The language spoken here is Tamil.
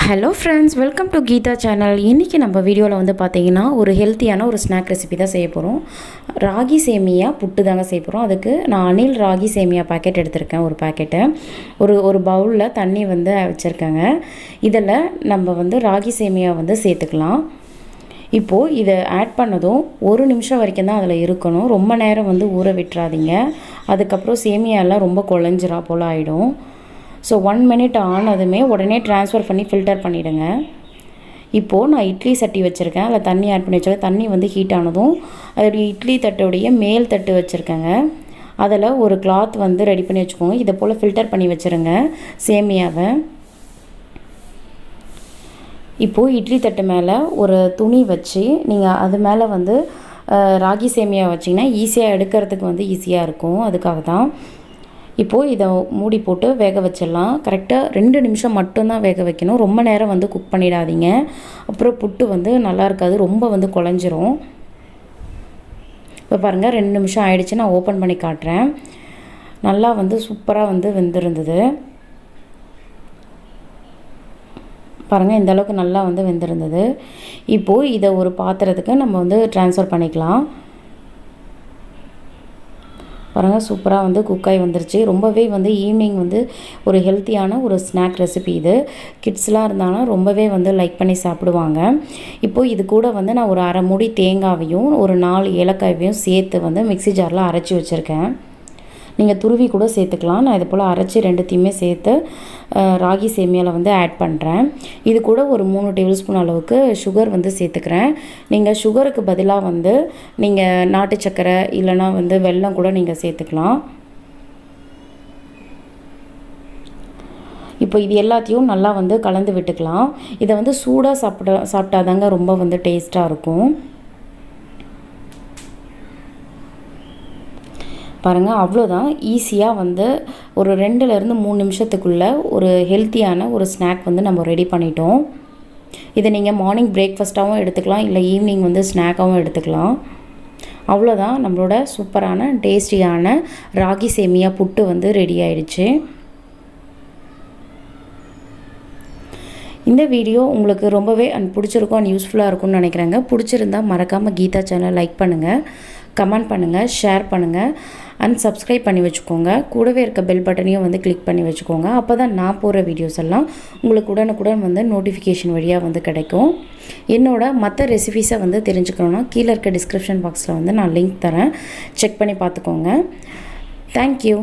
Hello friends, welcome to Geetha channel. இன்றைக்கி நம்ம வீடியோவில் வந்து பார்த்திங்கன்னா ஒரு ஹெல்த்தியான ஒரு ஸ்நாக் ரெசிபி தான் செய்ய போகிறோம். ராகி சேமியா புட்டு தாங்க செய்ய போகிறோம். அதுக்கு நான் அணில் ராகி சேமியா பாக்கெட் எடுத்திருக்கேன். ஒரு பாக்கெட்டை ஒரு பவுலில் தண்ணி வந்து வச்சுருக்கேங்க. இதில் நம்ம வந்து ராகி சேமியா வந்து சேர்த்துக்கலாம். இப்போது இதை ஆட் பண்ணதும் 1 நிமிஷம் வரைக்கும் தான் அதில் இருக்கணும். ரொம்ப நேரம் வந்து ஊற விட்டுறாதீங்க. அதுக்கப்புறம் சேமியாலாம் ரொம்ப குழஞ்சிரா போல் ஆகிடும். ஸோ 1 மினிட் ஆனதுமே உடனே ட்ரான்ஸ்ஃபர் பண்ணி ஃபில்டர் பண்ணிவிடுங்க. இப்போது நான் இட்லி சட்டி வச்சுருக்கேன். அதில் தண்ணி ஆட் பண்ணி வச்சுருக்கேன். தண்ணி வந்து ஹீட் ஆனதும் அதோடைய இட்லி தட்டுடைய மேல் தட்டு வச்சுருக்கேங்க. அதில் ஒரு கிளாத் வந்து ரெடி பண்ணி வச்சுக்கோங்க. இதை போல் ஃபில்டர் பண்ணி வச்சுருங்க சேமியாவை. இப்போது இட்லி தட்டு மேலே ஒரு துணி வச்சு நீங்கள் அது மேலே வந்து ராகி சேமியா வச்சிங்கன்னா ஈஸியாக எடுக்கிறதுக்கு வந்து ஈஸியாக இருக்கும். அதுக்காக தான். இப்போது இதை மூடி போட்டு வேக வச்சிடலாம். கரெக்டாக 2 நிமிஷம் மட்டும்தான் வேக வைக்கணும். ரொம்ப நேரம் வந்து குக் பண்ணிடாதீங்க. அப்புறம் புட்டு வந்து நல்லா இருக்காது, ரொம்ப வந்து குழஞ்சிரும். இப்போ பாருங்கள் 2 நிமிஷம் ஆயிடுச்சு. நான் ஓப்பன் பண்ணி காட்டுறேன். நல்லா வந்து சூப்பராக வந்து வெந்திருந்தது. பாருங்கள், இந்தளவுக்கு நல்லா வந்து வெந்திருந்தது. இப்போது இதை ஒரு பாத்திரத்துக்கு நம்ம வந்து ட்ரான்ஸ்ஃபர் பண்ணிக்கலாம். பாருங்கள், சூப்பராக வந்து குக்காய் வந்துருச்சு. ரொம்பவே வந்து ஈவினிங் வந்து ஒரு ஹெல்த்தியான ஒரு ஸ்நாக் ரெசிபி இது. கிட்ஸ்லாம் இருந்தாலும் ரொம்பவே வந்து லைக் பண்ணி சாப்பிடுவாங்க. இப்போது இது கூட வந்து நான் ஒரு 1/2 மூடி தேங்காவையும் ஒரு 4 ஏலக்காயையும் சேர்த்து வந்து மிக்ஸி ஜாரில் அரைச்சி வச்சுருக்கேன். நீங்கள் துருவி கூட சேர்த்துக்கலாம். நான் இது போல் அரைச்சி 2த்தையுமே சேர்த்து ராகி சேமியாவில் வந்து ஆட் பண்ணுறேன். இது கூட ஒரு 3 டேபிள் ஸ்பூன் அளவுக்கு சுகர் வந்து சேர்த்துக்கிறேன். நீங்கள் சுகருக்கு பதிலாக வந்து நீங்கள் நாட்டு சர்க்கரை இல்லைனா வந்து வெல்லம் கூட நீங்கள் சேர்த்துக்கலாம். இப்போ இது எல்லாத்தையும் நல்லா வந்து கலந்து விட்டுக்கலாம். இதை வந்து சூடாக சாப்பிட்டாதாங்க ரொம்ப வந்து டேஸ்ட்டாக இருக்கும். பாருங்கள், அவ்வளோதான். ஈஸியாக வந்து ஒரு 2லேருந்து 3 நிமிஷத்துக்குள்ளே ஒரு ஹெல்த்தியான ஒரு ஸ்நாக் வந்து நம்ம ரெடி பண்ணிட்டோம். இதை நீங்கள் மார்னிங் பிரேக்ஃபாஸ்ட்டாகவும் எடுத்துக்கலாம், இல்லை ஈவினிங் வந்து ஸ்நாக்காகவும் எடுத்துக்கலாம். அவ்வளோதான், நம்மளோட சூப்பரான டேஸ்டியான ராகி சேமியா புட்டு வந்து ரெடி ஆயிடுச்சு. இந்த வீடியோ உங்களுக்கு ரொம்பவே பிடிச்சிருக்கும் அண்ட் யூஸ்ஃபுல்லாக இருக்கும்னு நினைக்கிறேங்க. பிடிச்சிருந்தால் மறக்காமல் கீதா சேனல் லைக் பண்ணுங்கள், கமெண்ட் பண்ணுங்கள், ஷேர் பண்ணுங்கள் அண்ட் சப்ஸ்கிரைப் பண்ணி வச்சுக்கோங்க. கூடவே இருக்க பெல் பட்டனையும் வந்து கிளிக் பண்ணி வச்சுக்கோங்க. அப்போ தான் நான் போடுற வீடியோஸ் எல்லாம் உங்களுக்கு உடனுக்குடன் வந்து நோட்டிஃபிகேஷன் வழியாக வந்து கிடைக்கும். என்னோட மற்ற ரெசிபீஸை வந்து தெரிஞ்சுக்கணுன்னா கீழே இருக்க டிஸ்கிரிப்ஷன் பாக்ஸில் வந்து நான் லிங்க் தரேன். செக் பண்ணி பார்த்துக்கோங்க. தேங்க்யூ.